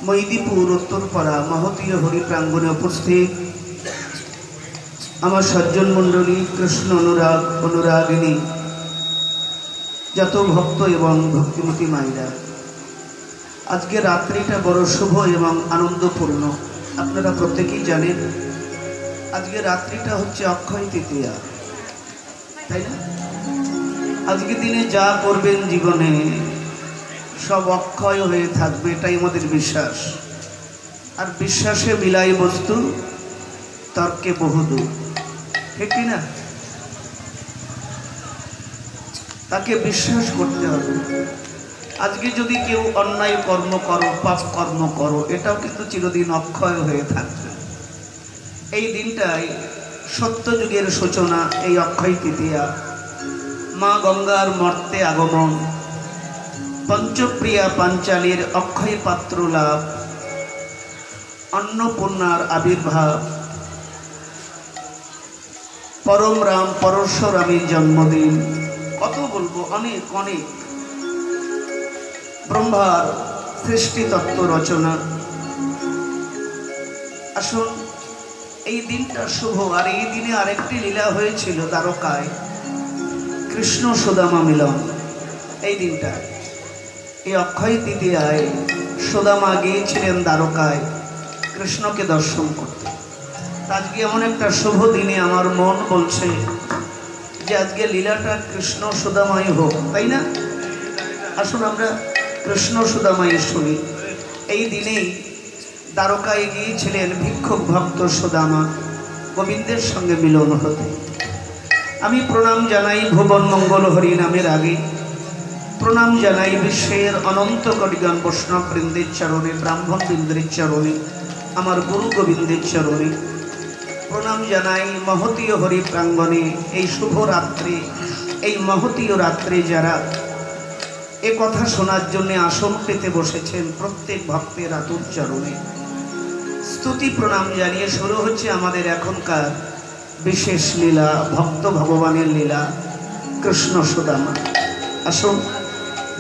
মৈদিপুর উত্তরপাড়া মহতীয় হরি প্রাঙ্গণে উপস্থিত আমার সজ্জন মণ্ডলী, কৃষ্ণ অনুরাগ অনুরাগিনী যত ভক্ত এবং ভক্তিমতী মায়েরা, আজকে রাত্রিটা বড় শুভ এবং আনন্দপূর্ণ। আপনারা প্রত্যেকেই জানেন আজকে রাত্রিটা হচ্ছে অক্ষয় তৃতীয়া, তাই না? আজকে দিনে যা করবেন জীবনে সব অক্ষয় হয়ে থাকবে, এটাই আমাদের বিশ্বাস। আর বিশ্বাসে বিলাই বস্তু, তর্কে বহুদূর, ঠিক না? তাকে বিশ্বাস করতে হবে। আজকে যদি কেউ অন্যায় কর্ম করো, পাপ কর্ম করো, এটাও কিন্তু চিরদিন অক্ষয় হয়ে থাকবে। এই দিনটাই সত্যযুগের সূচনা, এই অক্ষয় তৃতীয়া, মা গঙ্গার মর্তে আগমন, পঞ্চপ্রিয়া পাঞ্চালীর অক্ষয় পাত্র লাভ, অন্নপূর্ণার আবির্ভাব, পরম রাম পরশুরামের জন্মদিন, কত বলবো, অনেক অনেক, ব্রহ্মার সৃষ্টি তত্ত্ব রচনা। আসুন, এই দিনটা শুভ। আর এই দিনে আরেকটি লীলা হয়েছিল দ্বারকায়, কৃষ্ণ সুদামা মিলন। এই দিনটা, এই অক্ষয় তৃতীয়ায় সুদামা গিয়েছিলেন দ্বারকায় কৃষ্ণকে দর্শন করতে। আজকে এমন একটা শুভ দিনে আমার মন বলছে যে আজকে লীলাটা কৃষ্ণ সুদামাই হোক, তাই না? আসুন আমরা কৃষ্ণ সুদামাই শুনি। এই দিনেই দ্বারকায় গিয়েছিলেন ভিক্ষুক ভক্ত সুদামা গোবিন্দের সঙ্গে মিলন হতে। আমি প্রণাম জানাই ভুবন মঙ্গল হরি নামের আগে, প্রণাম জানাই বিশ্বের অনন্ত কোটিগণ বৈষ্ণব বৃন্দের চরণে, ব্রাহ্মণ বৃন্দের চরণে, আমার গুরু গোবিন্দের চরণে প্রণাম জানাই। মহতীয় হরি প্রাঙ্গণে এই শুভ রাত্রে, এই মহতীয় রাত্রে যারা এ কথা শোনার জন্য আসন পেতে বসেছেন, প্রত্যেক ভক্তের আতুর চরণে স্তুতি প্রণাম জানিয়ে শুরু হচ্ছে আমাদের এখনকার বিশেষ লীলা, ভক্ত ভগবানের লীলা, কৃষ্ণ সুদামা। আসুন,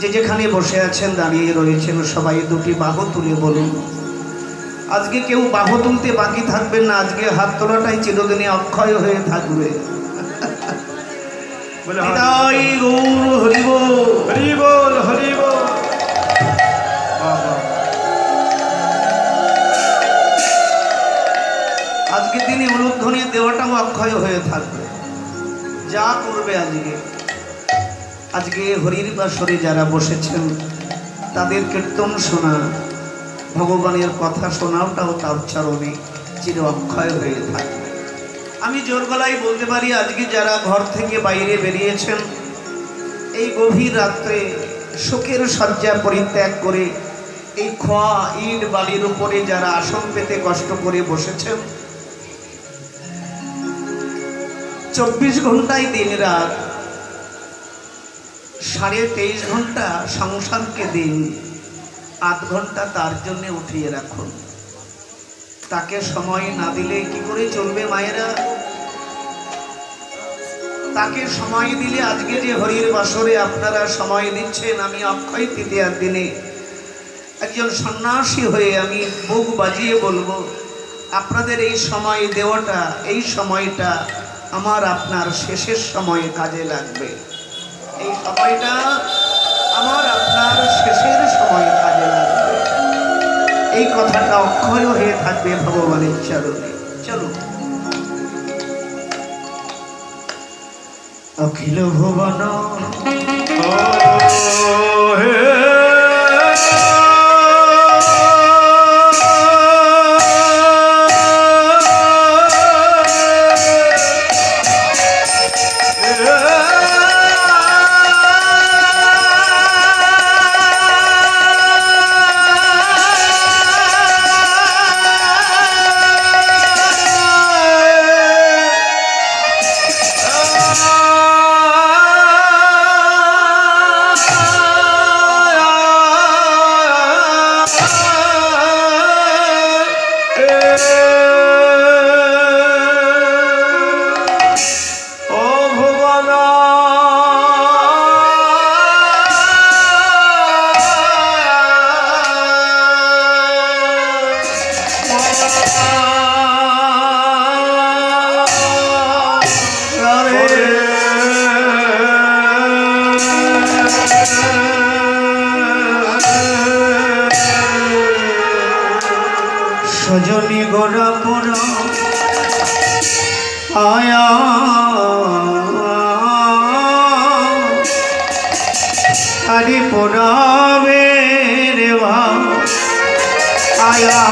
যে যেখানে বসে আছেন, দাঁড়িয়ে রয়েছেন, সবাই দুটি বাহু তুলে বলুন। আজকে কেউ বাহু তুলতে বাকি থাকবেন না, আজকে হাত তোলাটাই চিরদিনে অক্ষয় হয়ে থাকবে। আজকে দিনে উলুধ্বনি দেওয়াটাও অক্ষয় হয়ে থাকবে। যা করবে আজকে হরির বাসরে যারা বসেছেন তাদের কীর্তন শোনা, ভগবানের কথা শোনাওটাও তার চরণে চির অক্ষয় হয়ে থাকবে। আমি জোর গলায় বলতে পারি, আজকে যারা ঘর থেকে বাইরে বেরিয়েছেন, এই গভীর রাত্রে শোকের শয্যা পরিত্যাগ করে এই খোয়া ইট বালির উপরে যারা আসন পেতে কষ্ট করে বসেছেন, 24 ঘন্টায় দিন রাত, 23.5 ঘন্টা সংসারকে দিন, 8 ঘন্টা তার জন্য উঠিয়ে রাখুন। তাকে সময় না দিলে কি করে চলবে মায়েরা? তাকে সময় দিলে, আজকে যে হরির বাসরে আপনারা সময় দিচ্ছেন, আমি অক্ষয় তৃতীয়ার দিনে একজন সন্ন্যাসী হয়ে আমি বুক বাজিয়ে বলবো, আপনাদের এই সময় দেওয়াটা, এই সময়টা আমার আপনার শেষের সময়ে কাজে লাগবে। এই সময়টা আমার আপনার শেষের সময়ে কাজে লাগবে। এই কথাটা অক্ষয় হয়ে থাকবে ভগবানের চরণে। চলো, অখিল ভুবন সজনী গোরাপুর আয়া হরি পুরাবের ভাব আয়া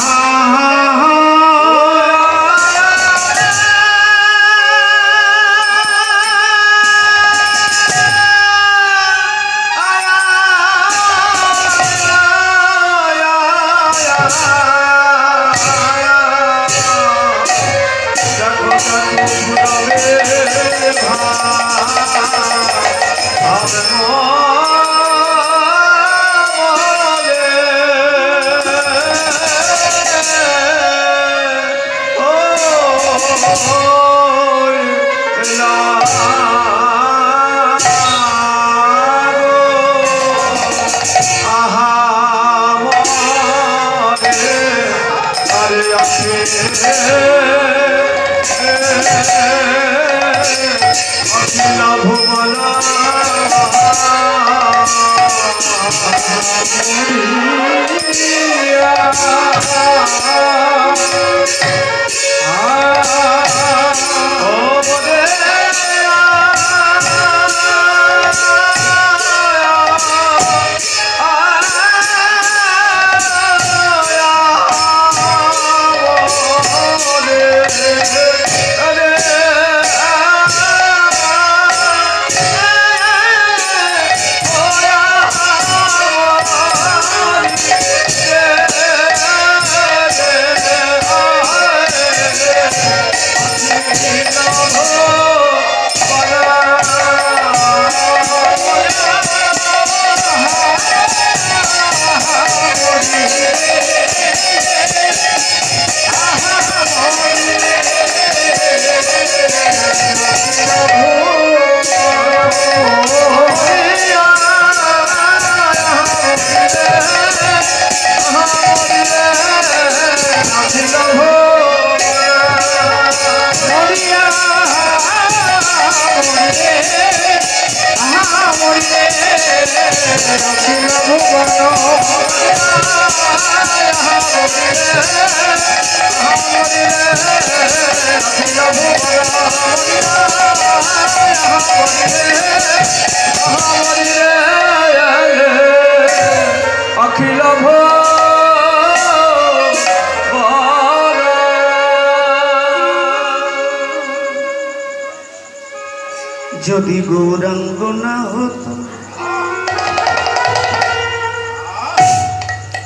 যদি গৌরাঙ্গ না হতো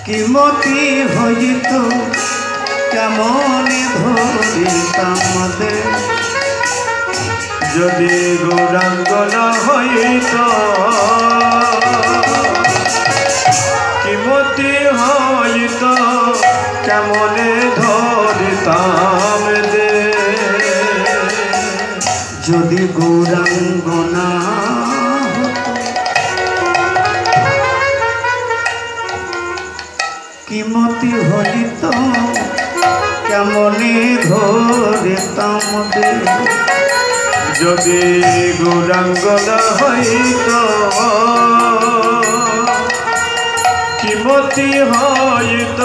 কি মতি হইত কেমনে ধরিতাম দে যদি গৌরাঙ্গ না হইত কি মতি হইত কেমনে ধরিতাম দে যদি গৌরাঙ্গ না কি মতি হইত কেমনে ধরিতাম দে যদি গৌরাঙ্গ না হইত কি মতি হইত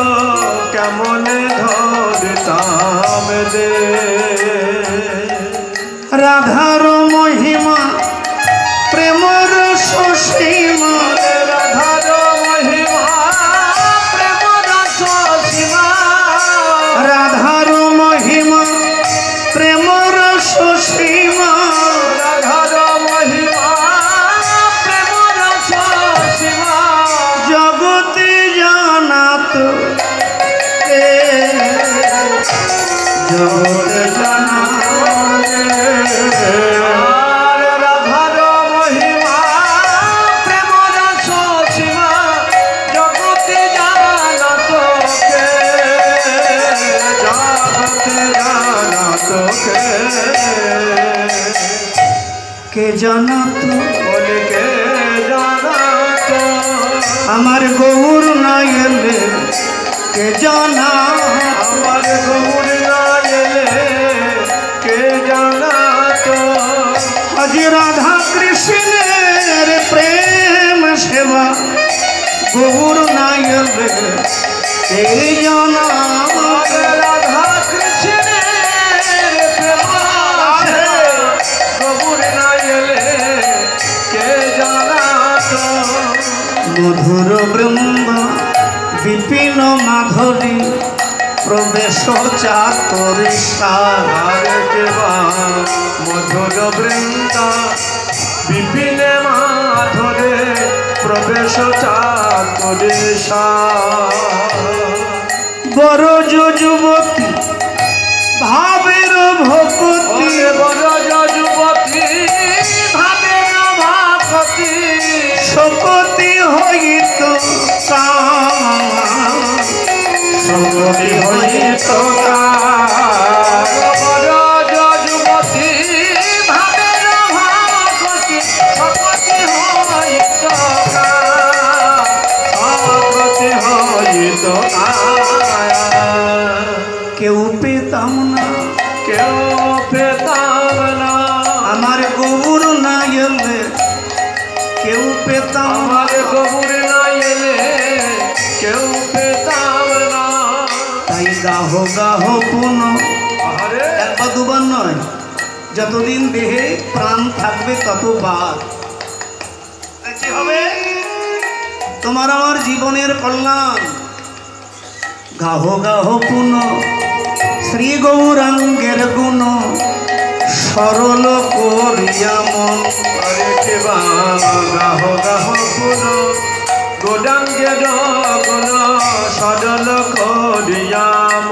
কেমনে ধরিতাম দে রাধার মহিমা প্রেমর সসীমা রাধার মহিমা প্রেমর সসীমা রাধার মহিমা প্রেমর সসীমা রাধার মহিমা প্রেমর সসীমা জগতে জানাত জগতে জানাত রাধার মহিমা প্রেমর সসীমা জগতে জানাত কে জানাত বলে কে জানাত আমার গৌর না এলে কে জানা আমার গৌর গৌর নাই এলে এই জানাতে রাধা কৃষ্ণের প্রেম আছে গৌর না এলে কে জানাতো মধুর বৃন্দ বিপিন মাধুরী প্রবেশ চাতুরিষা আরে কেবা মধুর বৃন্দা বিপিনে মাধরে প্রবেশ চাতুরিষা বড় যুবতী ভাবের ভকতি বড় যুবতী ভাবের ভাবতি শপতি হইত শপতি হইত বড় যুবতী ভাবের ভাবতি শপতি হইত শপতি হইত কেউ পেতাম না কেউ পেতাম না আমার গৌর না এলে কেউ পেতাম আমার গৌর না এলে কেউ পেতাম না তাই গাহ গাহ পুন আরে একবার দুবার নয়, যতদিন দেহে প্রাণ থাকবে ততবার কি হবে তোমার আমার জীবনের কল্যাণ। গাহ গাহ পুন শ্রী গৌরাঙ্গের গুণ সরল করিয়া মন আরে কেবা গাহ গাহ পুন গোডাঙ্গের গুণ সরল করিয়াম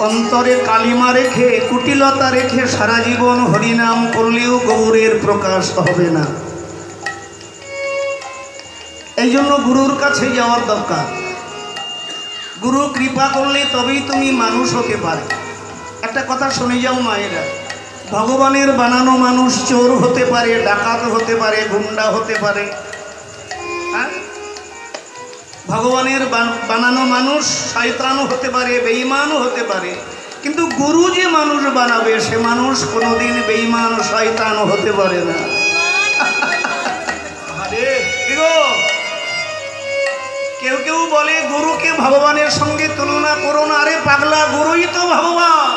অন্তরে কালিমা রেখে কুটিলতা রেখে সারা জীবন হরিনাম করলেও গৌরের প্রকাশ হবে না। এই জন্য গুরুর কাছে যাওয়ার দরকার। গুরু কৃপা করলে তবেই তুমি মানুষ হতে পারে। একটা কথা শুনে যাও মায়েরা, ভগবানের বানানো মানুষ চোর হতে পারে, ডাকাত হতে পারে, গুন্ডা হতে পারে, হ্যাঁ? ভগবানের বানানো মানুষ শয়তানও হতে পারে, বেঈমানও হতে পারে, কিন্তু গুরু যে মানুষ বানাবে সে মানুষ কোনোদিন বেঈমান শয়তানও হতে পারে না। আরে কি গো, কেউ কেউ বলে গুরুকে ভগবানের সঙ্গে তুলনা করো না। আরে পাগলা, গুরুই তো ভগবান।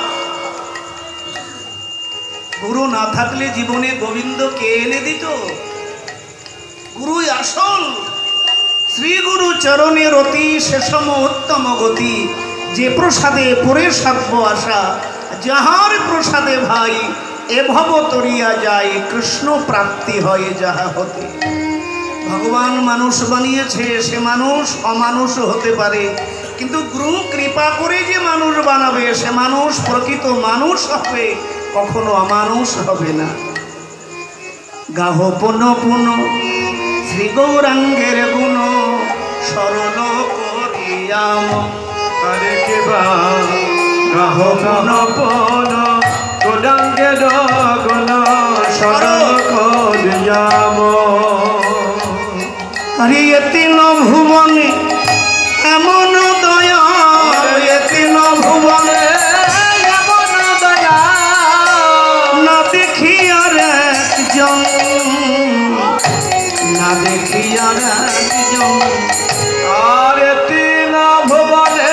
গুরু না থাকলে জীবনে গোবিন্দ কে এনে দিত? গুরুই আসল। শ্রী গুরু চরণের অতি শেষম উত্তম গতি, যে প্রসাদে পরে সাধ্য আশা, যাহার প্রসাদে ভাই এ ভব তরিয়া যায়, কৃষ্ণ প্রাপ্তি হয় যাহা হতে। ভগবান মানুষ বানিয়েছে, সে মানুষ অমানুষ হতে পারে, কিন্তু গুরু কৃপা করে যে মানুষ বানাবে সে মানুষ প্রকৃত মানুষ হবে, কখনো অমানুষ হবে না। গাহ পুন পুন শ্রী গৌরাঙ্গের গুণ সরল করিয়াম। আরে কেবা গাহ গাহ পুন গোডাঙ্গের গুণ সরল করিয়াম আরে এতিন ভুবনে এমন দয়া, এতিন ভুবনে এমন দয়া না দেখি আর একজন, না দেখি আর একজন। আরে তিন ভুবনে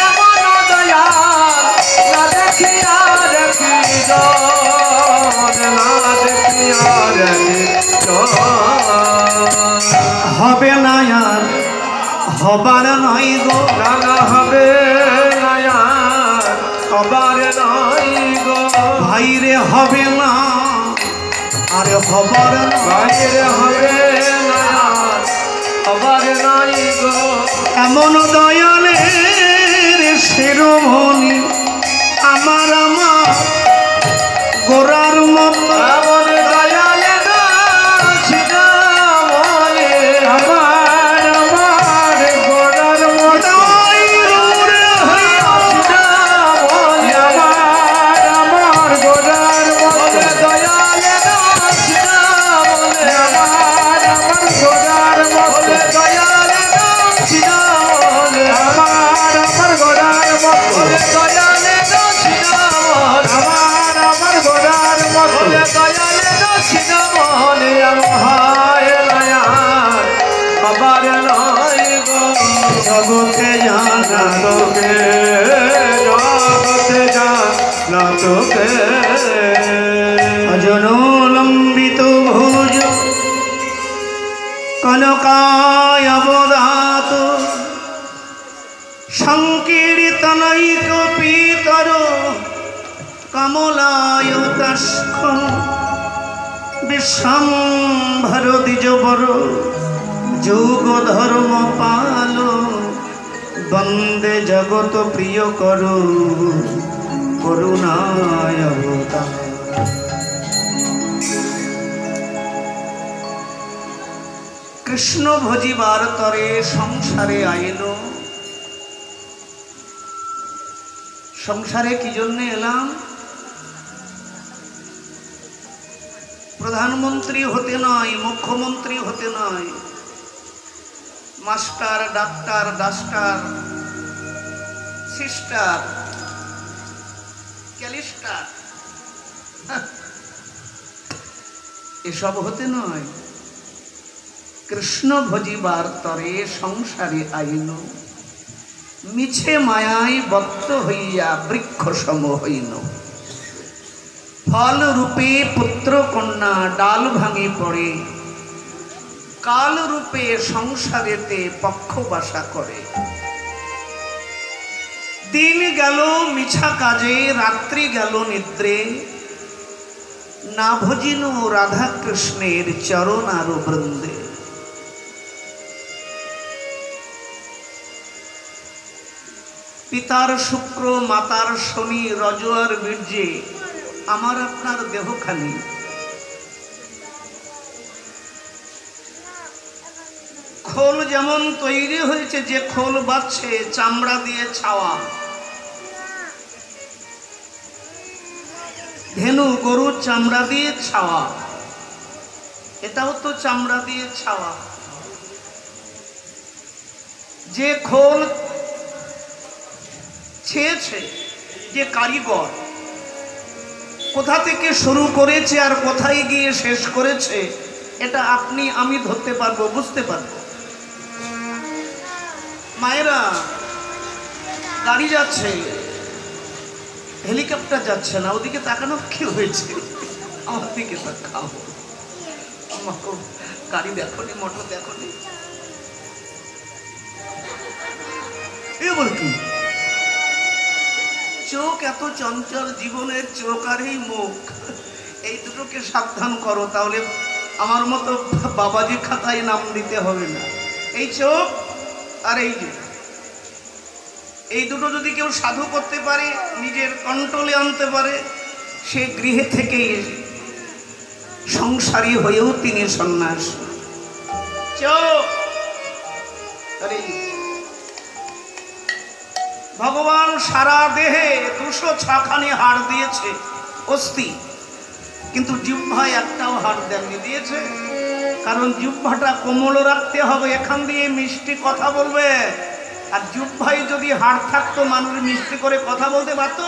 এমন দয়া না দেখিয়া দেখি না দেখিয়া দেখি হবে না আর হবার নয় গো, নানা হবে নয়া হবার নাই গো ভাইরে হবে না আরে হবার নয়। বাইরে হবে নয়া হবার নাই গো এমন দয়ালের শিরোমণি আমার আমার গোরার মতো, এমন দয়ালে ছিল মনে আমার আমার গোড়ার মতো আমার গোড়ার মতো দয়ালে ছিল মনে আমার আমার গোড়ার মতো দয়ালে ছিল মনে আমার আমার গোড়ার মতো দয়ালে ছিল জগতে জানা তোকে জগতে জানা তোকে অজনলম্বিত ভুজ কনকায় অবদাত সংকীর্তনৈক পীতর কমলায়তাস্ক বিশ্বম্ভর দ্বিজবর যোগ ধর্ম পাল বন্দে জগত প্রিয় করো করুণায় অবতার। কৃষ্ণ ভজিবার তরে সংসারে আইল। সংসারে কি জন্য এলাম? প্রধানমন্ত্রী হতে নয়, মুখ্যমন্ত্রী হতে নয়, মাস্টার, ডাক্তার, ডাস্টার, সিস্টার, ক্যালিস্টার এসব হতে নয়। কৃষ্ণ ভজিবার তরে সংসারে আইল। মিছে মায়ায় বদ্ধ হইয়া বৃক্ষ সম হইল। ফল রূপে পুত্র কন্যা ডাল ভাঙে পড়ে, কাল রূপে সংসারেতে পক্ষ বাসা করে। দিন গেল মিছা কাজে, রাত্রি গেল নিদ্রে, না ভজিল রাধা কৃষ্ণের চরণ আর বৃন্দে। পিতার শুক্র, মাতার শনি, রজ আর বীর্যে আমার আপনার দেহখানি। খোল যেমন তৈরি হয়েছে, যে খোল বাচ্ছে চামড়া দিয়ে ছাওয়া। ধেনু গরুর চামড়া দিয়ে ছাওয়া, এটাও তো চামড়া দিয়ে ছাওয়া। যে খোল ছেয়েছে যে কারিগর, কোথা থেকে শুরু করেছে আর কোথায় গিয়ে শেষ করেছে, এটা আপনি আমি ধরতে পারবো, বুঝতে পারবো। মায়েরা, গাড়ি যাচ্ছে, হেলিকপ্টার যাচ্ছে না, ওদিকে তাকানো কি হয়েছে? আমার দিকে তাকাও। গাড়ি দেখনি, মোটর দেখনি, এবার কি চোখ এত চঞ্চল, জীবনের চোখ আর এই মুখ, এই দুটোকে সাবধান করো, তাহলে আমার মতো বাবাজি খাতায় নাম দিতে হবে না। এই চোখ আর এই দুটো যদি কেউ সাধু করতে পারে, নিজের কন্ট্রোলে আনতে পারে, সে গৃহে থেকে সংসারী হয়েও তিনি সন্ন্যাস। চোখ আর ভগবান সারা দেহে 206খানি হাড় দিয়েছে, অস্থি, কিন্তু জিহ্বায় একটাও হাড় দেননি। দিয়েছে কারণ জিহ্বাটা কোমল রাখতে হবে, এখান দিয়ে মিষ্টি কথা বলবে। আর জিহ্বায় যদি হাড় থাকতো, মানুষ মিষ্টি করে কথা বলতে পারত?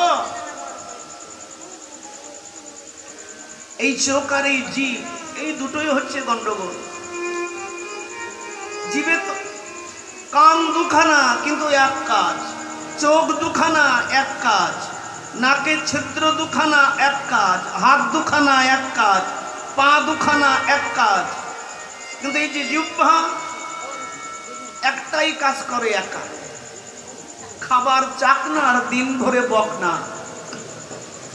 এই চোখ আর এই জিভ, এই দুটোই হচ্ছে গন্ডগোল। জিভে তো কান দুখানা, কিন্তু এক কাজ। চোখ দুখানা, এক কাজ। নাকের ছিদ্র দুখানা, এক কাজ। হাত দুখানা, এক কাজ। পা দুখানা, এক কাজ। কিন্তু এই যে জিহ্বা, একটাই কাজ করে একা। খাবার চাকনা আর দিন ধরে বকনা।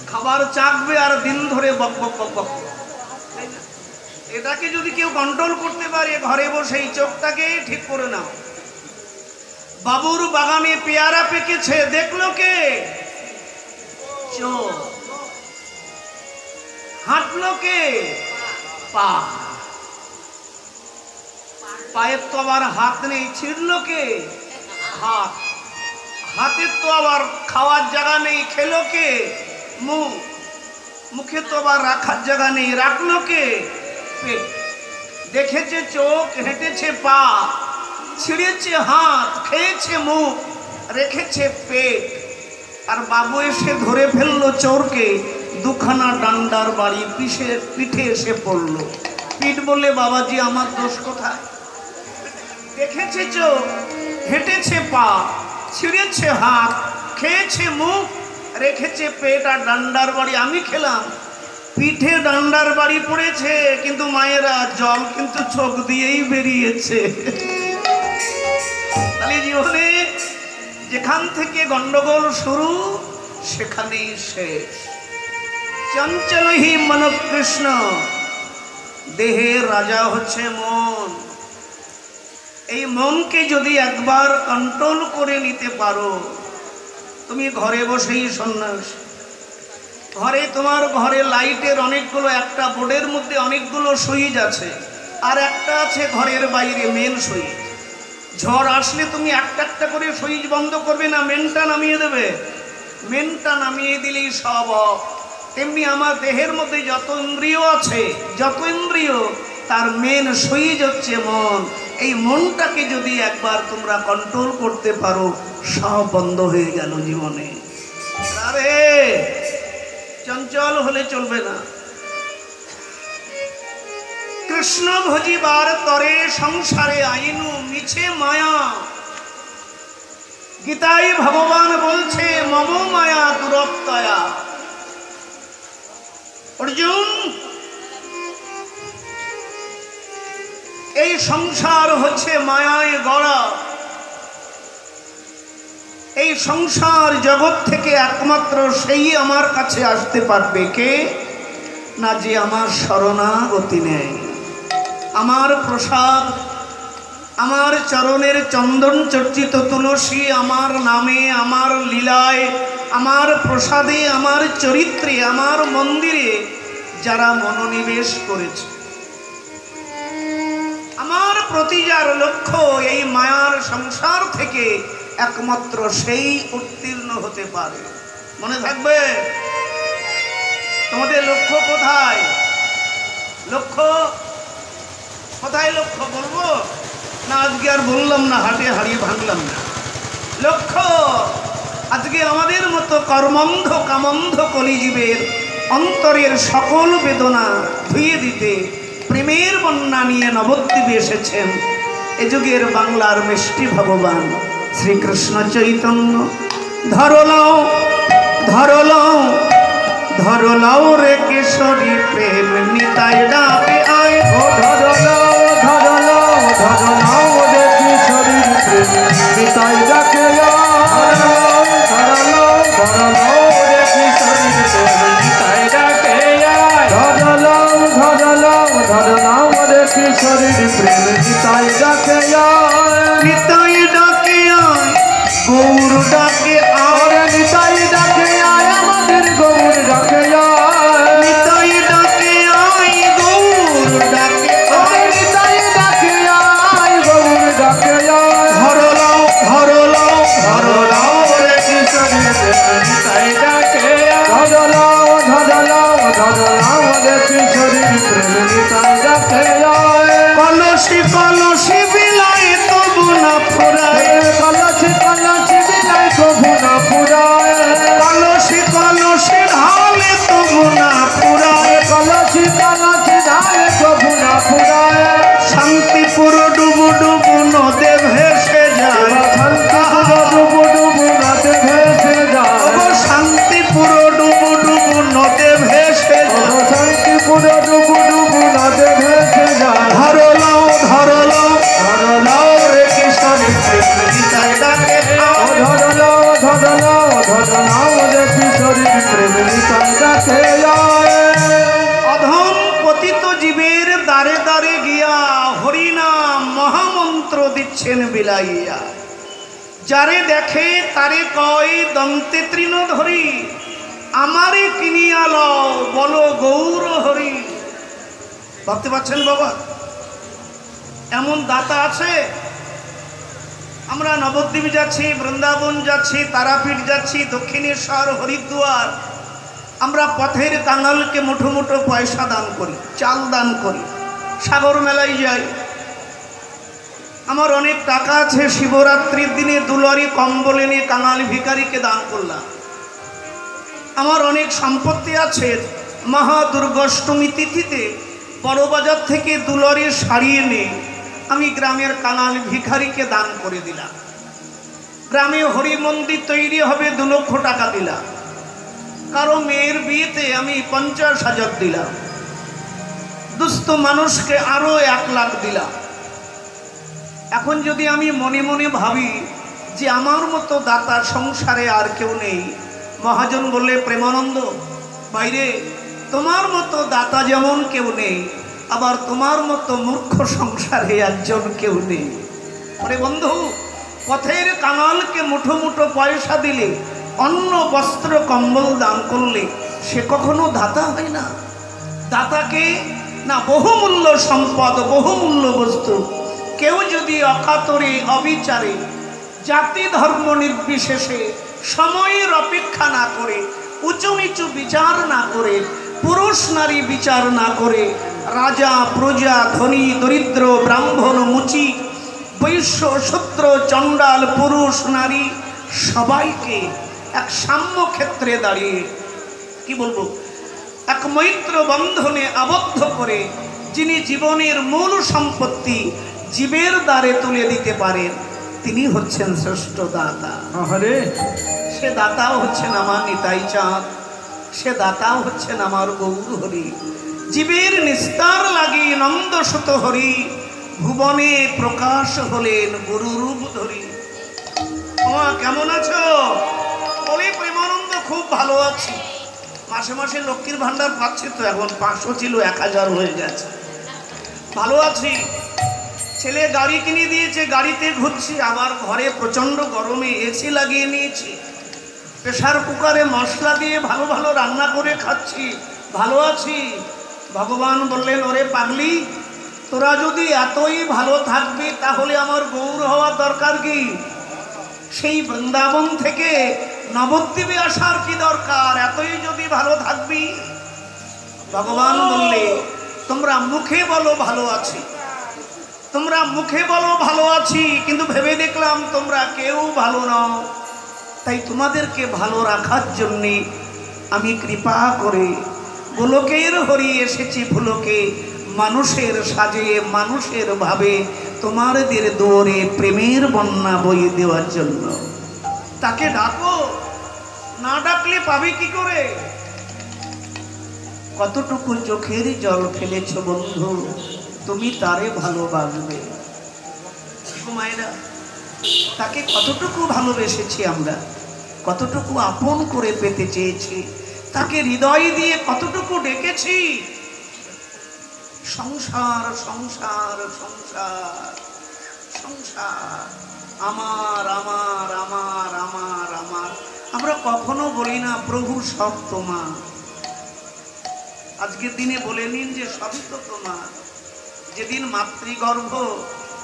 খাবার চাকবে আর দিন ধরে বক বক বক বক। এটাকে যদি কেউ কন্ট্রোল করতে পারে, ঘরে বসে এই চোখটাকে ঠিক করে নাও। বাবুর বাগানে পেয়ারা পেকেছে, দেখলো কে? চোখ। হাঁটলো কে? পা। পায়ের তো আবার হাত নেই, ছিঁড়লো কে? হাত। হাতের তো আবার খাওয়ার জায়গা নেই, খেলো কে? মুখ। মুখে তো আবার রাখার জায়গা নেই, রাখলো কে? পেট। দেখেছে চোখ, হেঁটেছে পা, ছিঁড়েছে হাত, খেয়েছে মুখ, রেখেছে পেট। আর বাবু এসে ধরে ফেললো চোরকে, দুখানা ডান্ডার বাড়ি পিঠে এসে পড়লো। পিঠ বললে, বাবাজি আমার দোষ কোথায়? দেখেছে চোখ, হেঁটেছে পা, ছিঁড়েছে হাত, খেয়েছে মুখ, রেখেছে পেট আর ডান্ডার বাড়ি। আমি খেলাম, পিঠে ডান্ডার বাড়ি পড়েছে, কিন্তু মায়েরা জল কিন্তু চোখ দিয়েই বেরিয়েছে। তাহলে জীবনে যেখান থেকে গন্ডগোল শুরু সেখানেই শেষ। চঞ্চলহি মন কৃষ্ণ, দেহের রাজা হচ্ছে মন। এই মনকে যদি একবার কন্ট্রোল করে নিতে পারো, তুমি ঘরে বসেই সন্ন্যাস। ঘরে লাইটের অনেকগুলো, একটা বোর্ডের মধ্যে অনেকগুলো সুইচ আছে, আর একটা আছে ঘরের বাইরে মেন সুইচ। ঝড় আসলে তুমি একটা একটা করে সুইচ বন্ধ করবে না, মেনটা নামিয়ে দেবে। মেনটা নামিয়ে দিলেই সব অফ। তেমনি আমার দেহের মধ্যে যত ইন্দ্রিয় আছে, যত ইন্দ্রিয়, তার মেন সুইচ হচ্ছে মন। এই মনটাকে যদি একবার তোমরা কন্ট্রোল করতে পারো, সব বন্ধ হয়ে গেল জীবনে। আরে চঞ্চল হলে চলবে না। কৃষ্ণ ভজিবার তরে সংসারে আইনু মিছে মায়া। গীতায় ভগবান বলছে মম মায়া দুরত্যয়া। অর্জুন, এই সংসার হচ্ছে মায়ায় গড়া। এই সংসার জগৎ থেকে একমাত্র সেই আমার কাছে আসতে পারবে, কে না, যে আমার শরণাগতি নেয়। আমার প্রসাদ, আমার চরণের চন্দন চর্চিত তুলসী, আমার নামে, আমার লীলায়, আমার প্রসাদে, আমার চরিত্রে, আমার মন্দিরে যারা মনোনিবেশ করেছে, আমার প্রতি যার লক্ষ্য, এই মায়ার সংসার থেকে একমাত্র সেই উত্তীর্ণ হতে পারে। মনে থাকবে তোমাদের লক্ষ্য কোথায়? লক্ষ্য কোথায়? লক্ষ্য বলবো না? আজকে আর বললাম না, হাটে হারিয়ে ভাঙলাম না। লক্ষ্য আজকে আমাদের মতো কর্মন্ধ কামন্ধ কলিজীবের অন্তরের সকল বেদনা ধুয়ে দিতে প্রেমের বন্যা নিয়ে নবদ্বীপে এসেছেন এ যুগের বাংলার মিষ্টি ভগবান শ্রীকৃষ্ণ চৈতন্য। ধরলাও ধরলাও ধরলাও রে কিশোরী প্রেম নিতাই ডাকে আয়। ও ধরলাও ধরলাও ধরলাও রে কিশোরী প্রেম নিতাই ডাকে আয়। ধরলাও ধরলাও রে কিশোরী প্রেম নিতাই ডাকে আয়। ধরলাও ধরলাও ধরলাও রে কিশোরী প্রেম নিতাই ডাকে আয়। নিতাই ডাকে আয়, গৌর ডাকে আয়। নিতাই ডাকে আয়, আমাদের গৌর ডাকে আয়। নিতাই ডাকে আয়, গৌর ডাকে আয়। নিতাই ডাকে আয়, গৌর ডাকে আয়। ধরলাও ধরলাও ধরলাও রে কিশোরী প্রেম নিতাই ডাকে আয়। ধরলাও ধরলাও ধরলাও রে কিশোরী প্রেম নিতাই ডাকে আয়। কলসি কলসি বিলায় তবু না ফুরায়। কলসি কলসি বিলাই কভু না ফুরায়। কলসি কলসি ঢালে তবু না ফুরায়। কলসি কলসি ঢালে কভু না ফুরায়। শান্তিপুর ডুবু ডুবু নদে ভেসে যায়। শান্তিপুর ডুবু ডুবু নদে ভেসে যায়। শান্তিপুর ডুবু ডুবু নদে ভেসে যায়। শান্তিপুর ডুবু ডুবু নদে ভেসে যায়। ধরলাও ধরলাও ধরলাও রে কিশোরী প্রেম নিতাই ডাকে আয়। ধরলাও ধরলাও ধরলাও রে কিশোরী প্রেম নিতাই ডাকে আয়। অধম পতিত জীবের দ্বারে দ্বারে গিয়া হরিনাম মহামন্ত্র দিচ্ছেন বিলাইয়া। যারে দেখে তারে কয় দন্তে তৃণ ধরি, আমারে কিনিয়া লও বলো গৌর হরি। ভাবতে পারছেন বাবা, এমন দাতা আছে? আমরা নবদ্বীপ যাচ্ছি, বৃন্দাবন যাচ্ছি, তারাপীঠ যাচ্ছি, দক্ষিণেশ্বর, হরিদ্বার। আমরা পথের কাঙালকে মুঠো মুঠো পয়সা দান করি, চাল দান করি, সাগর মেলায় যাই। আমার অনেক টাকা আছে, শিবরাত্রির দিনে দুলারি কম্বল এনে কাঙাল ভিখারিকে দান করলাম। আমার অনেক সম্পত্তি আছে, মহা দুর্গাষ্টমী তিথিতে বড়বাজার থেকে দুলারি শাড়ি এনে আমি গ্রামের কাঙাল ভিখারিকে দান করে দিলাম। গ্রামে হরি মন্দির তৈরি হবে 2 লক্ষ টাকা দিলাম, কারো মেয়ের বিয়েতে আমি 50,000 দিলাম, দুস্থ মানুষকে আরো 1 লাখ দিলাম। এখন যদি আমি মনে মনে ভাবি যে আমার মতো দাতা সংসারে আর কেউ নেই, মহাজন বললে, প্রেমানন্দ বাইরে তোমার মতো দাতা যেমন কেউ নেই, আবার তোমার মতো মূর্খ সংসারে একজন কেউ নেই। আরে বন্ধু, পথের কাঙালকে মুঠো মুঠো পয়সা দিলে, অন্ন বস্ত্র কম্বল দান করলে সে কখনো দাতা হয় না। দাতাকে না বহুমূল্য সম্পদ, বহুমূল্য বস্তু কেউ যদি অকাতরে অবিচারে জাতি ধর্ম নির্বিশেষে সময়ের অপেক্ষা না করে, উঁচু নিচু বিচার না করে, পুরুষ নারী বিচার না করে, রাজা প্রজা ধনী দরিদ্র ব্রাহ্মণ মুচি বৈশ্য শূদ্র চণ্ডাল পুরুষ নারী সবাইকে এক সাম্য ক্ষেত্রে দাঁড়িয়ে কি বলবো, এক মৈত্র বন্ধনে আবদ্ধ করে যিনি জীবনের মূল সম্পত্তি জীবের দ্বারে তুলে দিতে পারেন, তিনি হচ্ছেন শ্রেষ্ঠ দাতা। সে দাতাও হচ্ছেন আমার নিতাই চাঁদ, সে দাতাও হচ্ছেন আমার গৌর হরি। জীবের নিস্তার লাগি নন্দসুত হরি, ভুবনে প্রকাশ হলেন গুরুরূপ ধরি। কেমন আছো? বলে, প্রেমানন্দ খুব ভালো আছি। মাসে মাসে লক্ষ্মীর ভান্ডার পাচ্ছি তো, এখন 500 ছিল 1000 হয়ে গেছে। ভালো আছি। ছেলে গাড়ি কিনে দিয়েছে, গাড়িতে ঘুরছি। আবার ঘরে প্রচন্ড গরমে এসি লাগিয়ে নিয়েছি, প্রেসার কুকারে মশলা দিয়ে ভালো ভালো রান্না করে খাচ্ছি, ভালো আছি। ভগবান বললেন, ওরে পাগলি, তোরা যদি এতই ভালো থাকবি তাহলে আমার গৌর হওয়ার দরকার কি? সেই বৃন্দাবন থেকে নবদ্বীপে আসার কি দরকার? এতই যদি ভালো থাকবি। ভগবান বললে, তোমরা মুখে বলো ভালো আছি, তোমরা মুখে বলো ভালো আছি, কিন্তু ভেবে দেখলাম তোমরা কেউ ভালো নও। তাই তোমাদেরকে ভালো রাখার জন্যে আমি কৃপা করে গোলকের হরি এসেছি ভুলোকে, মানুষের সাজে মানুষের ভাবে তোমাদের দুয়ারে প্রেমের বন্যা বয়ে দেওয়ার জন্য। তাকে ডাকো, না ডাকলে পাবে কি করে? কতটুকু চোখের জল ফেলেছ বন্ধু, তুমি তারে ভালোবাসবে। মায়েরা, তাকে কতটুকু ভালোবেসেছি আমরা, কতটুকু আপন করে পেতে চেয়েছি, তাকে হৃদয় দিয়ে কতটুকু ডেকেছি। সংসার সংসার সংসার সংসার, আমার আমার আমার আমার আমার। আমরা কখনো বলি না প্রভু সব তোমার। আজকের দিনে বলে নিন যে সবই তো তোমার। যেদিন মাতৃগর্ভ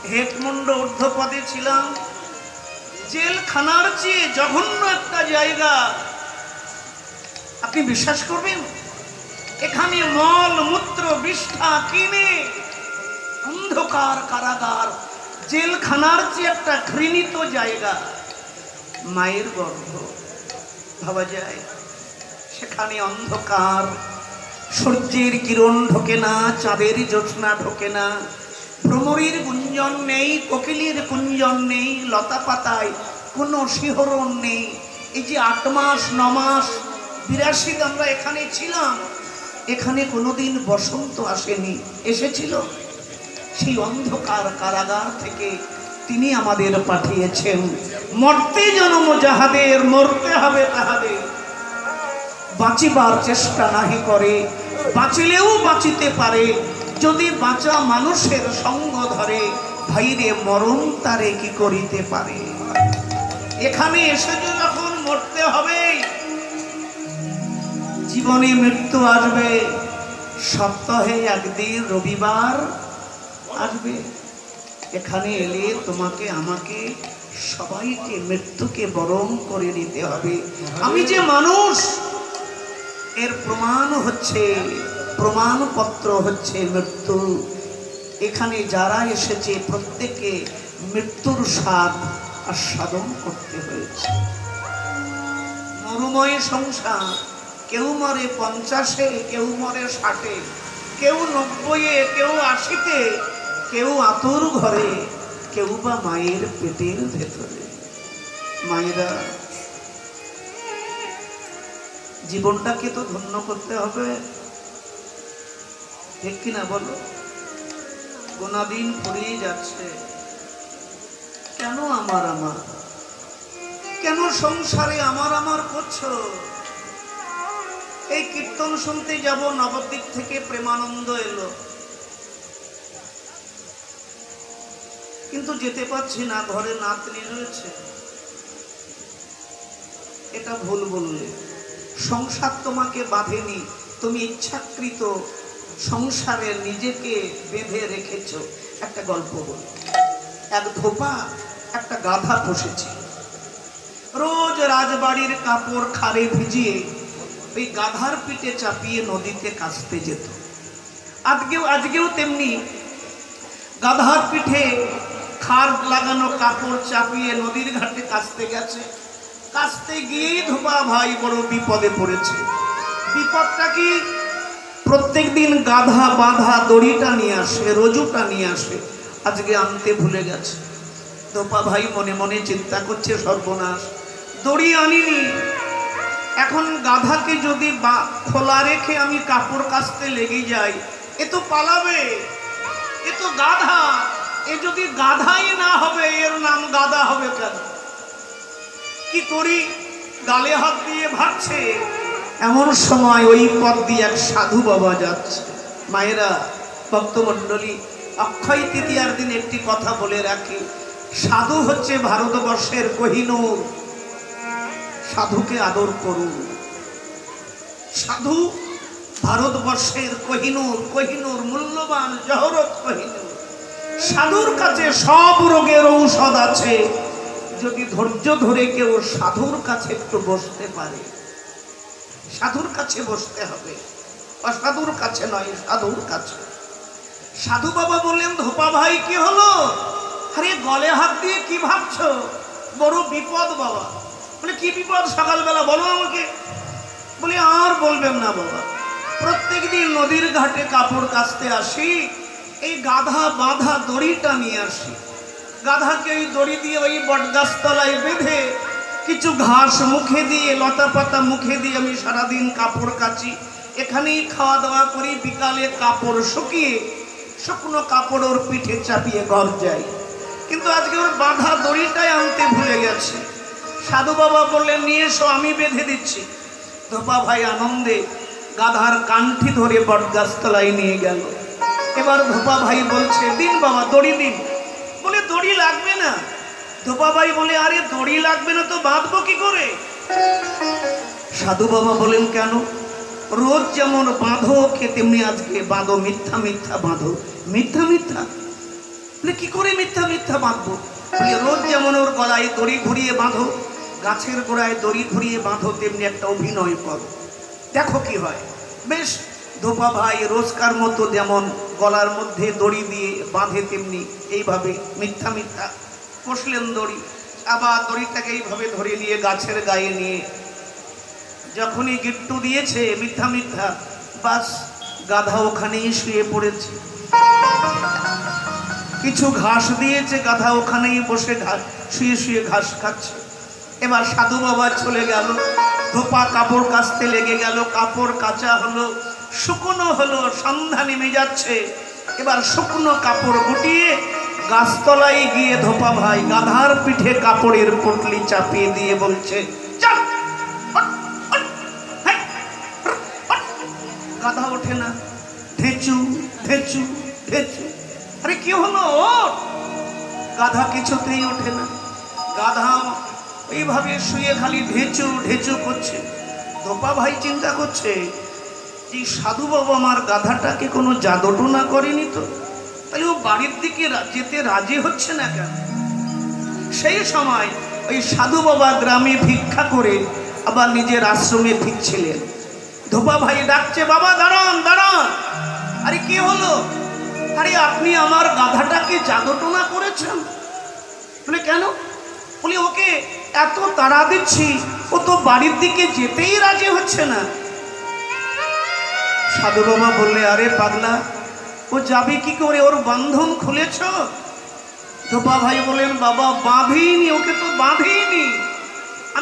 হেডমুন্ড ঊর্ধ্বপদে ছিলাম, জেলখানার চেয়ে জঘন্য একটা জায়গা, আপনি বিশ্বাস করবেন? এখানে মল মূত্র বিষ্ঠা কিনে অন্ধকার কারাগার, জেলখানার চেয়ে একটা ঘৃণিত জায়গা মায়ের গর্ভ। ভাবা যায় সেখানে অন্ধকার, সূর্যের কিরণ ঢোকে না, চাঁদের জ্যোৎস্না ঢোকে না, ভ্রমরীর গুঞ্জন নেই, কোকিলের কুঞ্জন নেই, লতা পাতায় কোনো শিহরণ নেই। এই যে 8 মাস 9 মাস 82 আমরা এখানে ছিলাম, এখানে কোনোদিন বসন্ত আসেনি, এসেছিল? সেই অন্ধকার কারাগার থেকে তিনি আমাদের পাঠিয়েছেন। মরতে জন্ম যাহাদের, মরতে হবে তাহাদের। বাঁচিবার চেষ্টা নাহি করে, বাঁচিলেও বাঁচিতে পারে যদি বাঁচা মানুষের সঙ্গ ধরে। ভাইরে মরণ তারে কি করিতে পারে? এখানে এসে যখন মরতে হবে, জীবনে মৃত্যু আসবে, সপ্তাহে একদিন রবিবার আসবে। এখানে এলে তোমাকে আমাকে সবাইকে মৃত্যুকে বরণ করে নিতে হবে। আমি যে মানুষ, এর প্রমাণ হচ্ছে, প্রমাণপত্র হচ্ছে মৃত্যু। এখানে যারা এসেছে প্রত্যেকে মৃত্যুর স্বাদ আস্বাদন করতে হয়েছে। মরুময় সংসার, কেউ মরে 50-এ, কেউ মরে 60-এ, কেউ 90-এ, কেউ 80-তে, কেউ আতুর ঘরে, কেউ বা মায়ের পেটের ভেতরে। মায়েরা, জীবনটাকে তো ধন্য করতে হবে, ঠিক কিনা বলো? গোনাদিন ফুরিয়ে যাচ্ছে, কেন আমার আমার, কেন সংসারে আমার আমার করছো? এই কীর্তন শুনতে যাব, নবদ্বীপ থেকে প্রেমানন্দ এলো, কিন্তু যেতে পারছি না, ঘরে নাতনি রয়েছে। এটা ভুল বললে। সংসার তোমাকে বাঁধেনি, তুমি ইচ্ছাকৃত সংসারে নিজেকে বেঁধে রেখেছ। একটা গল্প বল। এক ধোপা একটা গাধা পুষেছে, রোজ রাজবাড়ির কাপড় খারে ভিজিয়ে ওই গাধার পিঠে চাপিয়ে নদীতে কাচতে যেত। আজকেও তেমনি গাধার পিঠে খার লাগানো কাপড় চাপিয়ে নদীর ঘাটে কাচতে গেছে। কাচতে গিয়েই ধোপা ভাই বড় বিপদে পড়েছে। বিপদটা কি? প্রত্যেক দিন গাধা বাঁধা দড়িটা নিয়ে আসে, রজুটা নিয়ে আসে, আজকে আনতে ভুলে গেছে। ধোপা ভাই মনে মনে চিন্তা করছে, সর্বনাশ, দড়ি আনিনি, এখন গাধাকে যদি খোলা রেখে আমি কাপড় কাচতে লেগে যাই, এ তো পালাবে, এ তো গাধা, এ যদি গাধাই না হবে, এর নাম গাধা হবে কেন? কি করি? গালে হাত দিয়ে ভাবছে। এমন সময় ওই পথ দিয়ে এক সাধু বাবা যাচ্ছে। মায়েরা, ভক্তমণ্ডলী, অক্ষয় তৃতীয়ার দিন একটি কথা বলে রাখি, সাধু হচ্ছে ভারতবর্ষের কোহিনূর। সাধুকে আদর করুন। সাধু ভারতবর্ষের কোহিনূর, কোহিনূর মূল্যবান জহরত কোহিনূর। সাধুর কাছে সব রোগের ঔষধ আছে, যদি ধৈর্য ধরে কেউ সাধুর কাছে একটু বসতে পারে। সাধুর কাছে বসতে হবে, অসাধুর কাছে নয়, সাধুর কাছে। সাধু বাবা বললেন, ধোপা ভাই কি হলো? আরে গলে হাত দিয়ে কি ভাবছো? বড় বিপদ বাবা। বলে কি বিপদ? সকালবেলা বলো আমাকে। বলে আর বলবেন না বাবা, প্রত্যেক দিন নদীর ঘাটে কাপড় কাচতে আসি, এই গাধা বাঁধা দড়িটা নিয়ে আসি। গাধাকে ওই দড়ি দিয়ে ওই বটগাছ তলায় বেঁধে কিছু ঘাস মুখে দিয়ে, লতা পাতা মুখে দিয়ে আমি সারাদিন কাপড় কাচি। এখানেই খাওয়া দাওয়া করি, বিকালে কাপড় শুকিয়ে শুকনো কাপড় ওর পিঠে চাপিয়ে ঘর যাই। কিন্তু আজকে ওর বাঁধা দড়িটাই আনতে ভুলে গেছে। সাধু বাবা বললেন, নিয়ে এসো, আমি বেঁধে দিচ্ছি। ধোপা ভাই আনন্দে গাধার কান্ঠি ধরে বটগাছ তলায় নিয়ে গেল। এবার ধোপা ভাই বলছে, দিন বাবা, দড়ি দিন। বলে দড়ি লাগবে না। ধোপা ভাই বলে, আরে দড়ি লাগবে না তো বাঁধবো কি করে? সাধু বাবা বলেন, কেন? রোজ যেমন বাঁধো ওকে, তেমনি আজকে বাঁধো, মিথ্যা মিথ্যা বাঁধো। মিথ্যা মিথ্যা? বলে কি করে মিথ্যা মিথ্যা বাঁধবো? বলে রোজ যেমন ওর গলায় দড়ি ঘুরিয়ে বাঁধো, গাছের গোড়ায় দড়ি ঘুরিয়ে বাঁধো, তেমনি একটা অভিনয় করো, দেখো কি হয়। বেশ, ধোপা ভাই রোজকার মতো যেমন গলার মধ্যে দড়ি দিয়ে বাঁধে, তেমনি এইভাবে মিথ্যা মিথ্যা কষলেন দড়ি। আবার দড়িটাকে এইভাবে ধরে নিয়ে গাছের গায়ে নিয়ে যখনই গিট্টু দিয়েছে মিথ্যা মিথ্যা, বাস গাধা ওখানেই শুয়ে পড়েছে। কিছু ঘাস দিয়েছে, গাধা ওখানেই বসে শুয়ে শুয়ে ঘাস খাচ্ছে। এবার সাধু বাবা চলে গেল, ধোপা কাপড় কাচতে লেগে গেল। কাপড় কাচা হলো, শুকনো হলো, সন্ধ্যা নেমে যাচ্ছে। এবার শুকনো কাপড় গুটিয়ে গাছতলায় গিয়ে ধোপা ভাই গাধার পিঠে কাপড়ের পুটলি চাপিয়ে দিয়ে বলছে, চল। গাধা ওঠে না, ঢেঁচু ঢেঁচু ঢেঁচু। আরে কি হলো? গাধা কিছুতেই ওঠে না। গাধা এইভাবে শুয়ে খালি ঢেঁচু ঢেঁচু করছে। ধোপা ভাই চিন্তা করছে, যে সাধু বাবা আমার গাধাটাকে কোনো জাদুটোনা করেনি তো, তাহলে ও বাড়ির দিকে যেতে রাজি হচ্ছে না কেন? সেই সময় ওই সাধু বাবা গ্রামে ভিক্ষা করে আবার নিজের আশ্রমে ফিরছিলেন। ধোপা ভাই ডাকছে, বাবা দাঁড়ান দাঁড়ান। আরে কি হলো? আরে আপনি আমার গাধাটাকে জাদুটোনা করেছেন। বলে কেন? বলে ওকে এত তাড়া দিচ্ছি, ও তো বাড়ির দিকে যেতেই রাজি হচ্ছে না। সাধু বাবা বললে, আরে পাগলা, ও যাবে কি করে? ওর বন্ধন খুলেছ? ধোপা ভাই বলেন, বাবা বাঁধিনি, ওকে তো বাঁধিনি।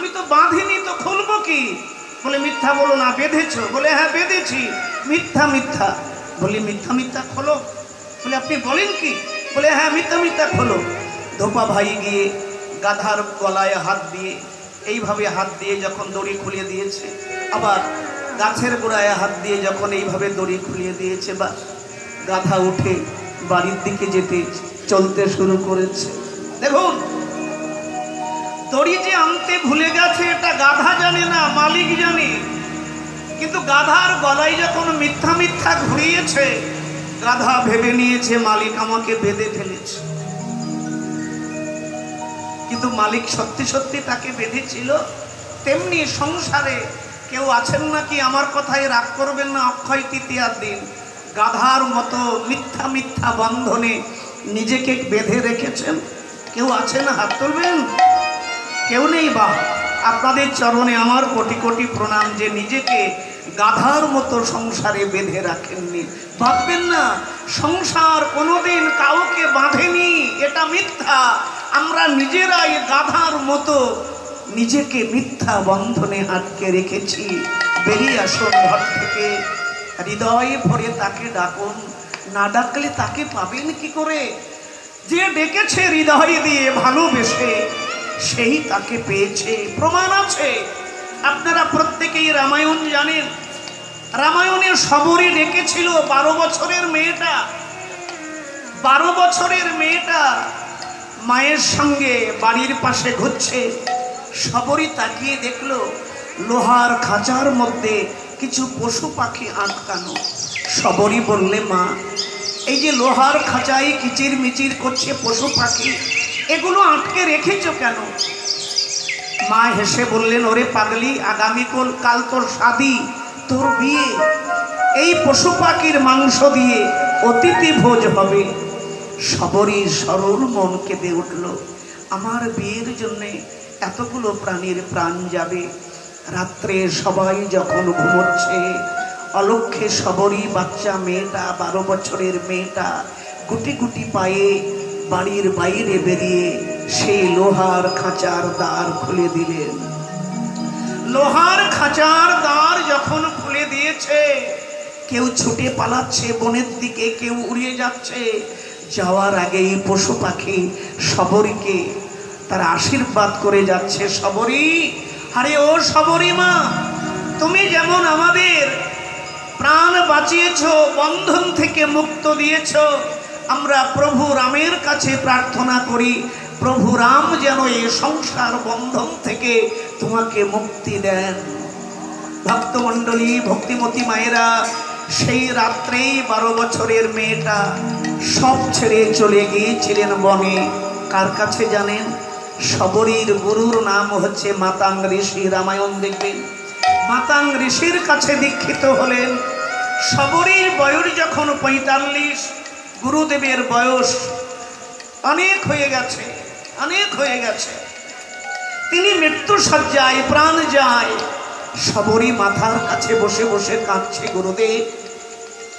আমি তো বাঁধিনি, তো খুলবো কি? বলে মিথ্যা বলো না, বেঁধেছো? বলে হ্যাঁ বেঁধেছি। মিথ্যা মিথ্যা। বলি মিথ্যা মিথ্যা খোলো। বলে আপনি বলেন কি? বলে হ্যাঁ মিথ্যা মিথ্যা খোলো। ধোপা ভাই গিয়ে গাধার গলায় হাত দিয়ে এইভাবে হাত দিয়ে যখন দড়ি খুলে দিয়েছে, আবার গাছের গোড়ায় হাত দিয়ে যখন এইভাবে দড়ি খুলিয়ে দিয়েছে, বা গাধা উঠে বাড়ির দিকে যেতে চলতে শুরু করেছে। দেখুন, দড়ি যে আনতে ভুলে গেছে এটা গাধা জানে না, মালিক জানে। কিন্তু গাধার গলায় যখন মিথ্যা মিথ্যা ঘুরিয়েছে, গাধা ভেবে নিয়েছে মালিক আমাকে বেঁধে ফেলেছে। কিন্তু মালিক সত্যি সত্যি তাকে বেঁধেছিল। তেমনি সংসারে কেউ আছেন নাকি আমার কথায় রাগ করবেন না, অক্ষয় তৃতীয়ার দিন গাধার মতো মিথ্যা মিথ্যা বন্ধনে নিজেকে বেঁধে রেখেছেন? কেউ আছেন? হাত তুলবেন। কেউ নেই? বা আপনাদের চরণে আমার কোটি কোটি প্রণাম যে নিজেকে গাধার মতো সংসারে বেঁধে রাখেননি। ভাববেন না সংসার কোনোদিন কাউকে বাঁধেনি, এটা মিথ্যা। আমরা নিজেরাই গাধার মতো নিজেকে মিথ্যা বন্ধনে আটকে রেখেছি। বেরিয়ে আসুন ঘর থেকে, হৃদয়ে ভরে তাকে ডাকুন। না ডাকলে তাকে পাবেন কি করে? যে ডেকেছে হৃদয় দিয়ে ভালোবেসে, সেই তাকে পেয়েছে, প্রমাণ আছে। আপনারা প্রত্যেকেই রামায়ণ জানেন। রামায়ণের শবরী ডেকেছিল 12 বছরের মেয়েটা। 12 বছরের মেয়েটা মায়ের সঙ্গে বাড়ির পাশে ঘুরছে। শবরী তাকিয়ে দেখলো লোহার খাঁচার মধ্যে কিছু পশু পাখি আটকানো। শবরী বললে, মা, এই যে লোহার খাঁচায় কিচির মিচির করছে পশু পাখি, এগুলো আটকে রেখেছ কেন? মা হেসে বললেন, ওরে পাগলি, আগামীকাল কাল তোর শাদী, তোর বিয়ে। এই পশু পাখির মাংস দিয়ে অতিথি ভোজ হবে। শবরী সরল মন কেঁদে উঠল, আমার বিয়ের জন্যে এতগুলো প্রাণীর প্রাণ যাবে। রাত্রে সবাই যখন ঘুমোচ্ছে, অলক্ষ্যে শবরী বাচ্চা মেয়েটা, 12 বছরের মেয়েটা গুটি গুটি পায়ে বাড়ির বাইরে বেরিয়ে সেই লোহার খাঁচার দ্বার খুলে দিলেন। লোহার খাঁচার দ্বার যখন খুলে দিয়েছে, কেউ ছুটে পালাচ্ছে বনের দিকে, কেউ উড়িয়ে যাচ্ছে। যাওয়ার আগেই পশু পাখি শবরীকে তারা আশীর্বাদ করে যাচ্ছে। শবরী, আরে ও শবরী মা, তুমি যেমন আমাদের প্রাণ বাঁচিয়েছ, বন্ধন থেকে মুক্ত দিয়েছ, আমরা প্রভু রামের কাছে প্রার্থনা করি প্রভু রাম যেন এই সংসার বন্ধন থেকে তোমাকে মুক্তি দেন। ভক্তমণ্ডলী, ভক্তিমতী মায়েরা, সেই রাত্রেই 12 বছরের মেয়েটা সব ছেড়ে চলে গিয়েছিলেন বনে। কার কাছে জানেন? শবরীর গুরুর নাম হচ্ছে মাতাং ঋষি। রামায়ণ দেখবেন, মাতাং ঋষির কাছে দীক্ষিত হলেন। শবরীর বয়স যখন 45, গুরুদেবের বয়স অনেক হয়ে গেছে, অনেক হয়ে গেছে। তিনি মৃত্যু সজ্জায়, প্রাণ যায়। শবরী মাথার কাছে বসে বসে কাঁদছে, গুরুদেব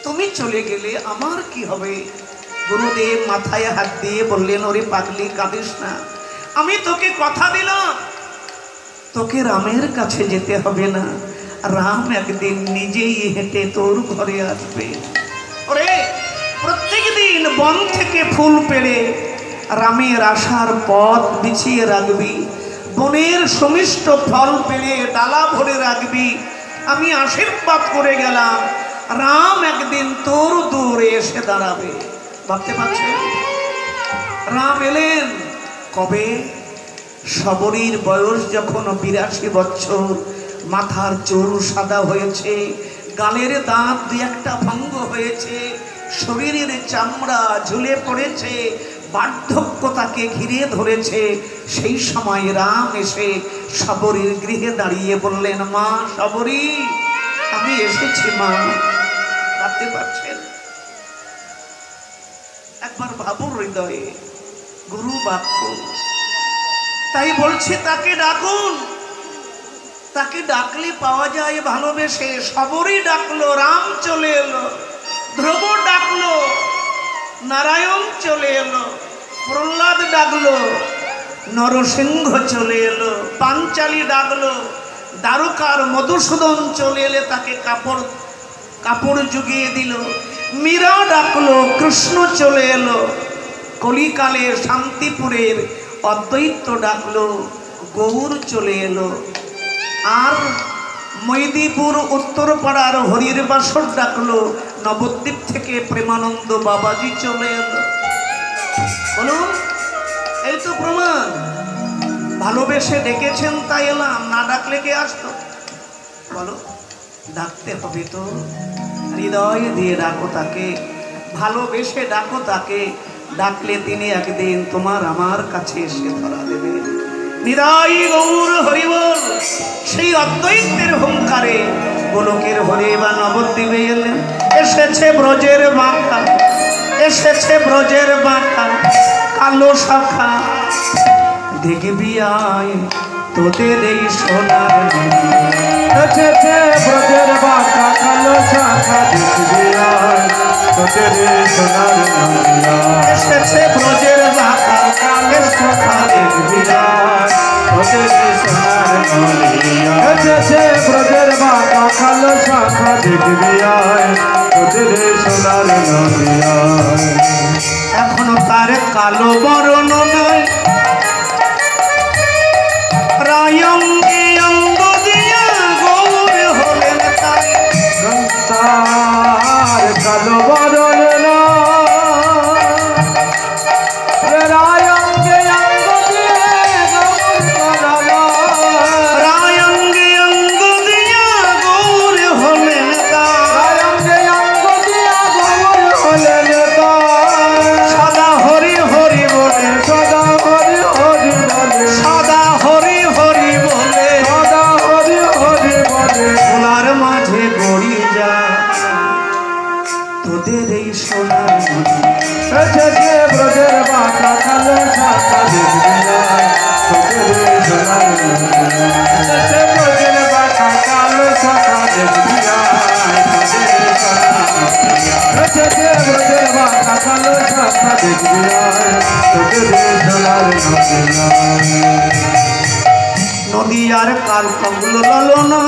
তুমি চলে গেলে আমার কি হবে? গুরুদেব মাথায় হাত দিয়ে বললেন, ওরে পাগলি, কাঁদিস না। আমি তোকে কথা দিলাম, তোকে রামের কাছে যেতে হবে না। রাম একদিন নিজেই হেঁটে তোর ঘরে আসবে। ওরে, প্রত্যেক দিন বন থেকে ফুল পেড়ে রামের আসার পথ বিছিয়ে রাখবি, বনের সমিষ্ট ফল পেড়ে ডালা ভরে রাখবি। আমি আশীর্বাদ করে গেলাম, রাম একদিন তোর দূরে এসে দাঁড়াবে। ভাবতে পারছেন? রাম এলেন কবে? শবরীর বয়স যখন 82 বছর, মাথার চুল সাদা হয়েছে, গালের দাঁত 2-1টা ভঙ্গ হয়েছে, শরীরের চামড়া ঝুলে পড়েছে, বার্ধক্য তাকে ঘিরে ধরেছে। সেই সময় রাম এসে শবরীর গৃহে দাঁড়িয়ে বললেন, মা শবরী, আমি এসেছি মা। ভাবতে পারছেন? একবার ভাবুন হৃদয়ে, গুরু বাক্য। তাই বলছি তাকে ডাকুন, তাকে ডাকলে পাওয়া যায় ভালোবেসে। শবরী ডাকলো, রাম চলে এলো। ধ্রুব ডাকলো, নারায়ণ চলে এলো। প্রহ্লাদ ডাকলো, নরসিংহ চলে এলো, পাঞ্চালী ডাকলো, দ্বারকার মধুসূদন চলে এলে তাকে কাপড় জুগিয়ে দিল, মীরা ডাকলো, কৃষ্ণ চলে এলো, কলিকালে শান্তিপুরের অদ্বৈত ডাকলো, গৌর চলে এলো, আর মৈদিপুর উত্তরপাড়ার হরির বাসর ডাকলো, নবদ্বীপ থেকে প্রেমানন্দ বাবাজি চলে এলো। বলুন, এই তো প্রমাণ। ভালোবেসে ডেকেছেন তাই এলাম, না ডাকলে কে আসতো? বলো, ডাকতে হবে তো, হৃদয় দিয়ে ডাকো তাকে, ভালোবেসে ডাকো তাকে, ডাকলে তিনি একদিন তোমার আমার কাছে এসে ধরা দেবে। নিতাই গৌর হরিবল। সেই অদ্বৈতের হুঙ্কারে গোলকের হরে বা নবদ্বীপে এলেন। এসেছে ব্রজের বাঁকা, এসেছে ব্রজের বাঁকা কালো শাখা, দেখবি আয় তোদের এই সোনার নদী। এসেছে ব্রজের বাঁকা কালো শাখা, দেখবি আয় তোদের এই সোনার নদী। এসেছে ব্রজের বাঁকা কালো শাখা, দেখবি আয় তোদের এই সোনার নদী। এসেছে ব্রজের বাঁকা কালো শাখা, দেখবি আয় তোদের এই সোনার নদী। এখনো তার কালো বরণ নয়, রায়ঙ্গে অঙ্গ দিয়া গৌর হলেন তাই। তার কালো বরণ রায়ঙ্গে অঙ্গ দিয়ে গৌর করালো। রায়ঙ্গে অঙ্গ দিয়া গৌর হলেন তাই। রায়ঙ্গে অঙ্গ দিয়া গৌর হলেন তাই। সদা হরি হরি বলে, সদা হরি হরি বলে, সদা হরি হরি বলে, সদা হরি হরি বলে। সোনার মাঝে গড়ি যা তোদের এই সোনার নদী। এসেছে ব্রজের বাঁকা কালো শাখা, দেখবি আয় তোদের এই সোনার নদী। এসেছে ব্রজের বাঁকা কালো শাখা, দেখবি আয় তোদের এই সোনার নদী। এসেছে ব্রজের বাঁকা কালো শাখা, দেখবি আয় তোদের এই সোনার নদী। নদী আর কাল কবুল লালনা,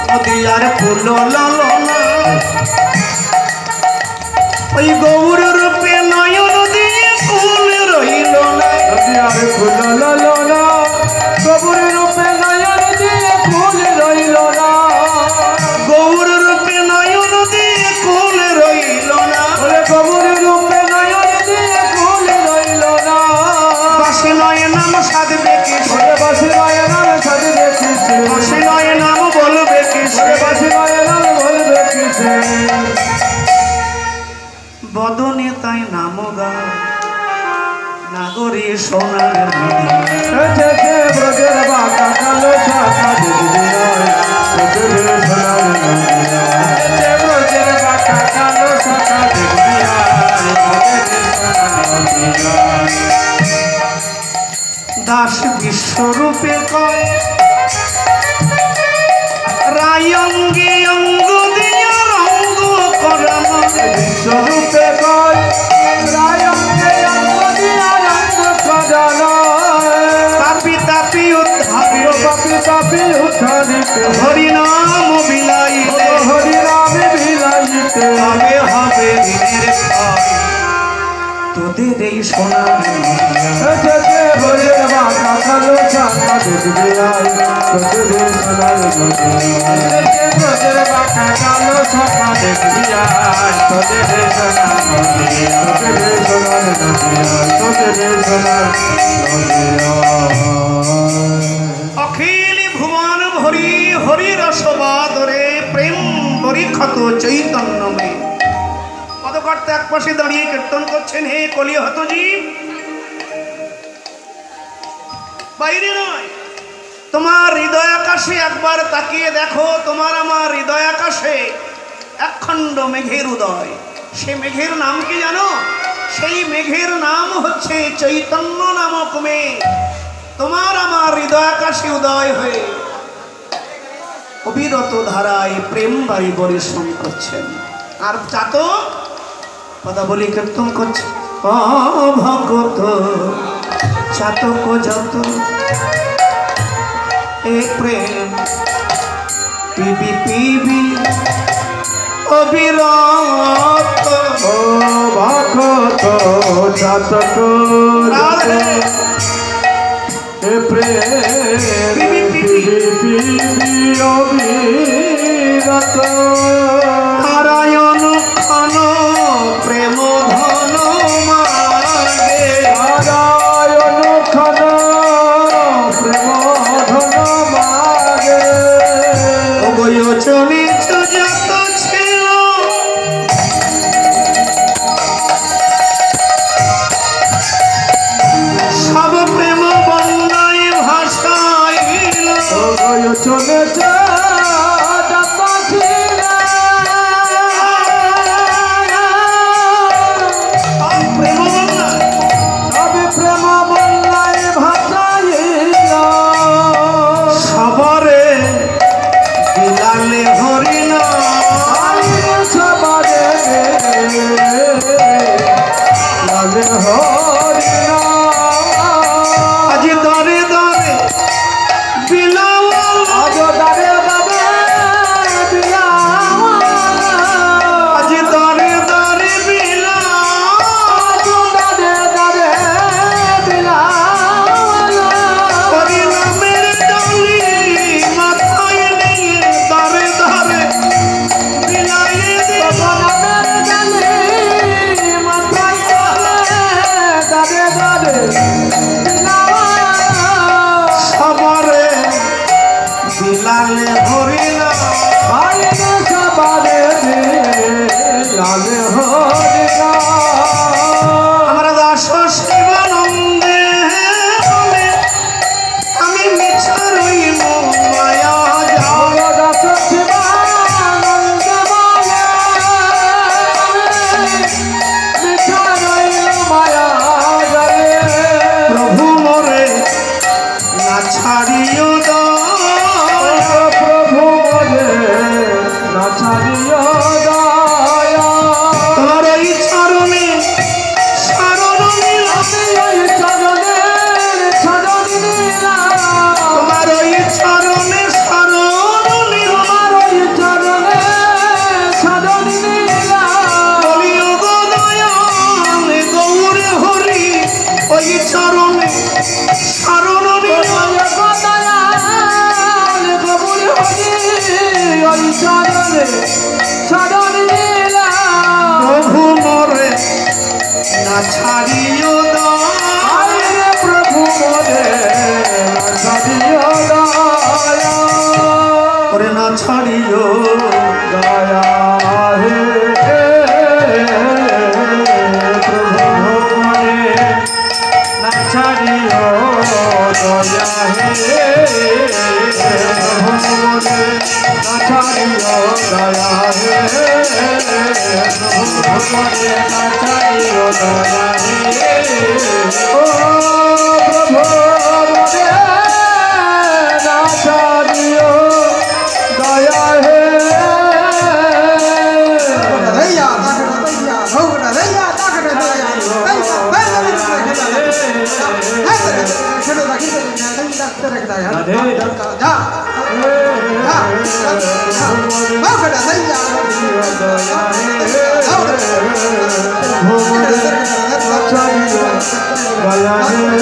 নদী আর ফুল লালনা, ওই গৌর রূপে নয়ন দিয়ে ফুল রইল না। নদী আর ফুল লালো না, গৌর রূপে নয়ন দিয়ে ফুল রইল না। গৌর রূপে নয়ন দিয়ে ফুল রইল না। ওরে গৌর রূপে নয়ন দিয়ে ফুল রইল না। বাসি নয় নাম সাধবে কি, ওরে বাসি নয় নাম সাজবে কিসে, বাসি নয় নাম বলবে কি, ওরে বাসি নয় নাম বলবে কিসে। বদনে তাই নাম গায় নাগরী সোনার নদী। এসেছে ব্রজের বাঁকা কালো শাখা, দেখবি আয় তোদের এই সোনার নদী। এসেছে ব্রজের বাঁকা কালো শাখা, দেখবি আয় তোদের এই সোনার নদী। দাস বিশ্বরূপে কয় রায়ঙ্গে অঙ্গ দিয়া রঙ্গ করানো। বিশ্বরূপে কয় রায়ঙ্গে অঙ্গ দিয়া রঙ্গ সাজানো। পাপি তাপি উদ্ধারিতে, পাপি পাপি উদ্ধারিতে, হরি নাম বিলাইতে, হরি নামে বিলাইতে। হবে হবে দিনের ক্ষয় তোদের এই সোনার নদী। এসেছে ব্রজের বাঁকা কালো শাখা, দেখবি আয় তোদের এই সোনার নদী। এসেছে ব্রজের বাঁকা কালো শাখা, দেখবি আয় তোদের এই সোনার নদী। তোদের এই সোনার নদী, তোদের এই সোনার নদী। অখিল ভুবন ভরি হরি রসবাদরে প্রেম পরীক্ষত চৈতন্যমে। পদকর্তা এক পাশে দাঁড়িয়ে কীর্তন করছেন, হে কলি হত জীব, বাইরে নয়, তোমার হৃদয় আকাশে একবার তাকিয়ে দেখো। তোমার আমার হৃদয় আকাশে একখণ্ড মেঘের উদয়। সে মেঘের নাম কি জানো? সেই মেঘের নাম হচ্ছে চৈতন্য নামক মেঘ। তোমার আমার হৃদয় আকাশে উদয় হয়ে অবিরত ধারায় প্রেম বায়ু পরিশ্রম করছেন। আর চাতক পদাবলী কীর্তন করছে, ভগত চাতক যত এ প্রেম পিবি পিবি অবিরত ও ভক্ত চাতক এ প্রেম পিবি অবিরত নারায়ণ খান প্রেম ধন মাগে নারায়ণ খান প্রেম ধন মাগে চলে যত ছিল সব প্রেম বন্যায় ভাষাইল চলে প্রেম বন্যা সবে প্রেম বন্যায় ভাষাইল সবরে বিলালে হরিনা সবারে লালে হরিনা আজ দরে দরে বিলাল আজ দারে দারে বিলাল আজ দরে দরে বিলাল দারে দারে বিলাল হরিনামের ডালি মাথায় নিয়ে দরে দরে বিলাইয়ে দিল নামের ডালে মাথায় দারে দারে সবরে বিলালে হরিনা আইনে সবারে লালে হরিনা আমরা দাস শিবানন্দে বলে আমি মিছা রইল মায়া যাও দাস শিবানন্দ বলে মিঠা রইল মায়া জালে প্রভু মোরে না ছাড়িও দয়া প্রভু বলে না ছাড়িও দয়া তোমার ওই চরণে শরণ নিলাম ওই চরণের শরণ নিলাম তোমার ওই চরণে শরণ নিলাম আমার ওই চরণে শরণ নিলাম বলিও গো দয়াল গৌর হরি ওই চরণে শরণ নিলাম দয়াল কবুল হরি ওই চরণে শরণ নিলাম প্রভু মোরে না ছাড়িও দয়া আইরে প্রভু মোরে না ছাড়িও দয়া ওরে না ছাড়িও দয়া হে প্রভু মোরে না ছাড়িও দয়া হে প্রভু মোরে না ছাড়িও দয়া হে প্রভু মোরে না ছাড়িও দয়া হে ও প্রভু মোরে না ছাড়িও দয়া হে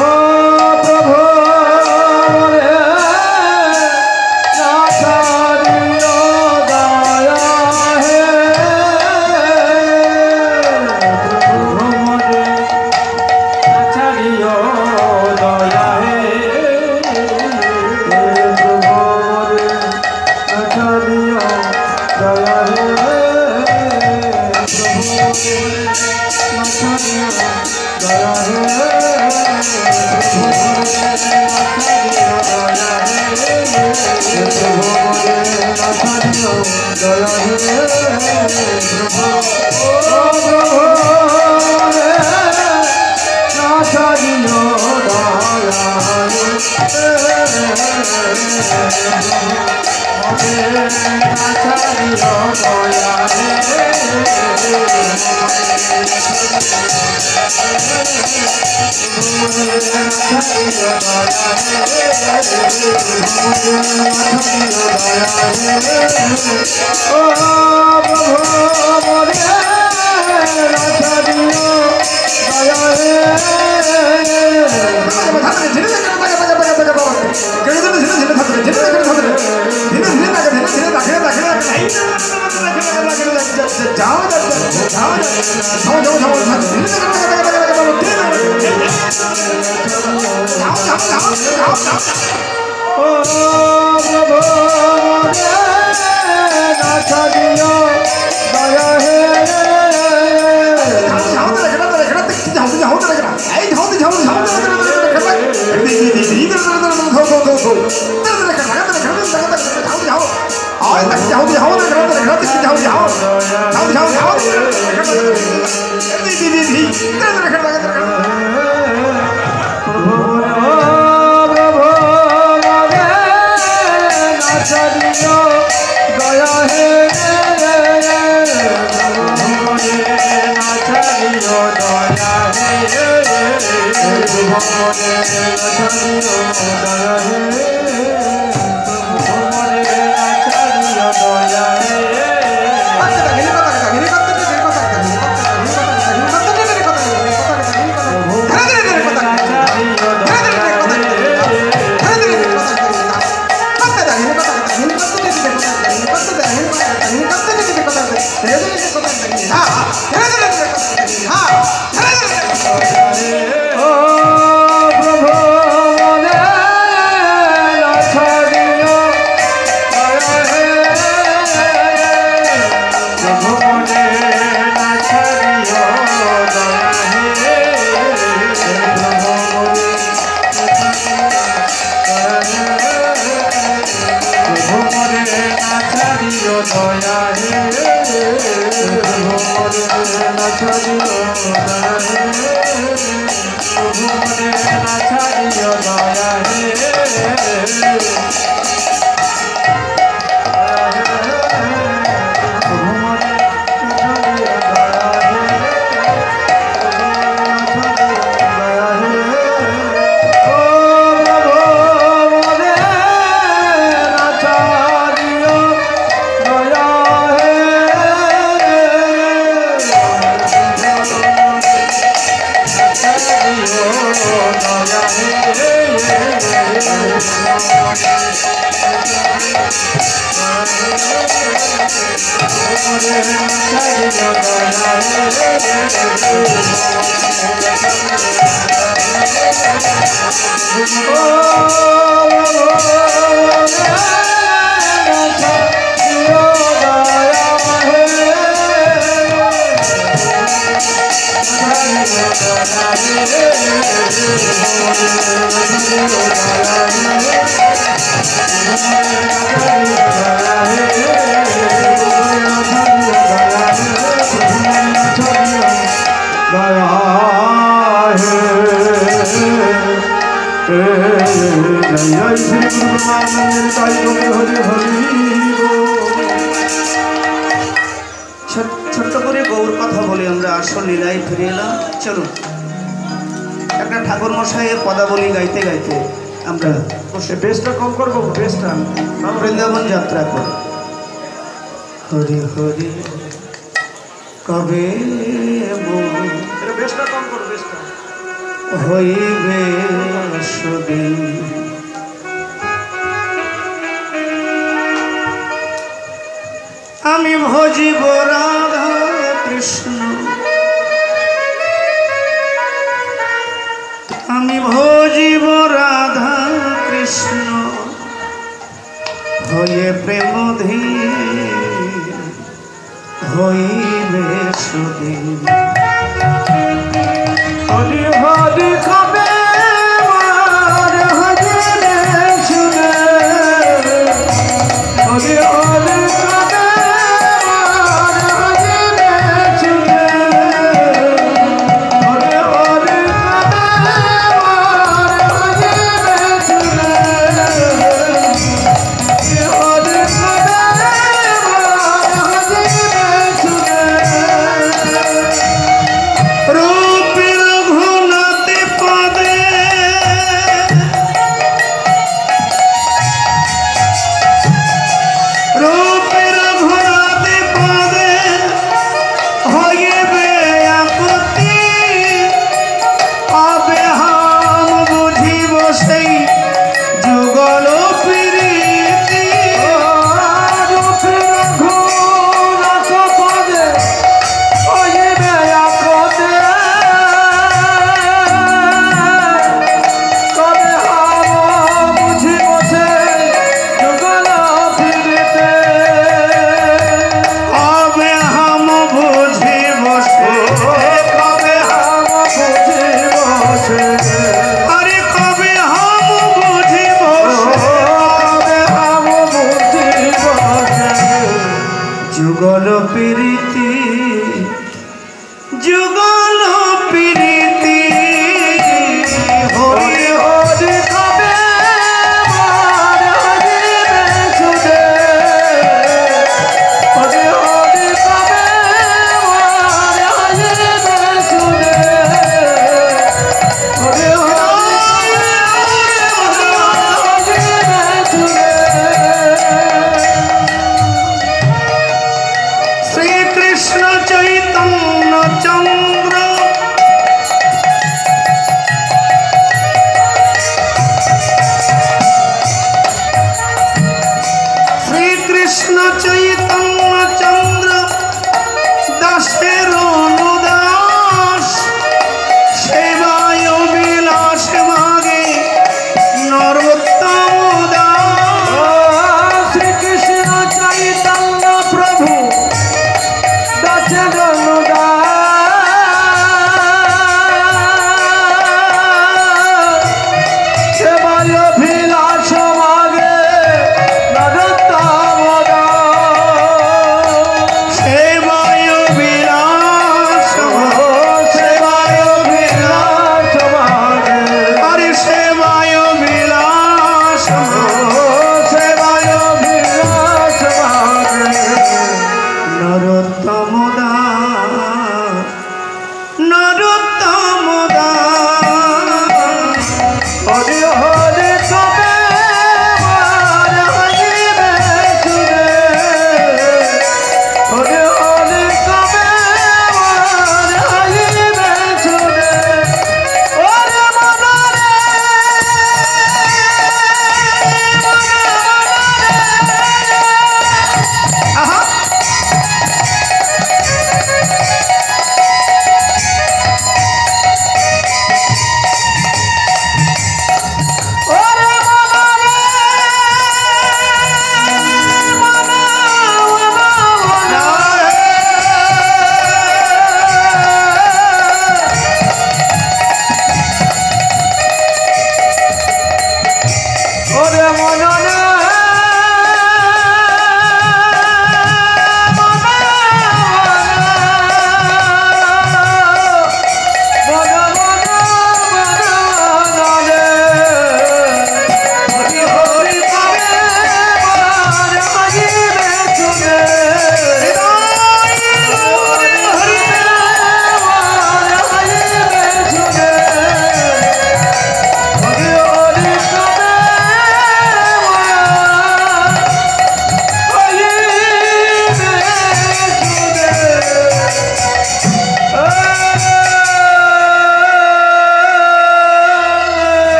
ও প্রভু দয়া হে প্রভু রে না ছাড়িও দয়া হে না ছাড়িও দয়া হে ছোট্ট করে গৌর কথা বলে আমরা আসল লীলায় ফিরে এলাম। চলো একটা ঠাকুর মশাইয়ের পদাবলী গাইতে গাইতে আমরা বেশটা কম করবো, বেশটা বৃন্দাবন যাত্রা করি। হরি হরি কবে বেশটা কম করবো, বেশটা হইবে সুদিন আমি ভজিব রাধা কৃষ্ণ, আমি ভজিব রাধা কৃষ্ণ হয়ে প্রেমধীর হইবে সুদিন। হরি হরি কবে মার হজিরে শুনে, হরি হরি কবে প্রীতি যুগল প্রীতি হরি হরি কবে মান হরিবে সুদে হরি হরি কবে মান হরিবে সুদে হরি শ্রীকৃষ্ণ চৈতন্য চন্দ্র শ্রীকৃষ্ণ চৈতন্য চন্দ্র দাসের অনুদাস সেবায় বিলাস মাগে নরোত্তম দাস শ্রীকৃষ্ণ চৈতন্য প্রভু দাসের অনুদাস সেবায় বিলাস মাগে নরোত্তম দাস সেবায় বিলাস সেবায় বিলাস মাগে আরে সেবায় বিলাস সেবায় বিলাস মাগে নরোত্তম দাস নরোত্তম দাস হরি হরি কবে মান হরিবে সুদে হরি হরি কবে মান হরিবে সুদে ওরে মনরে আহা ওরে মনরে ওরে মনরে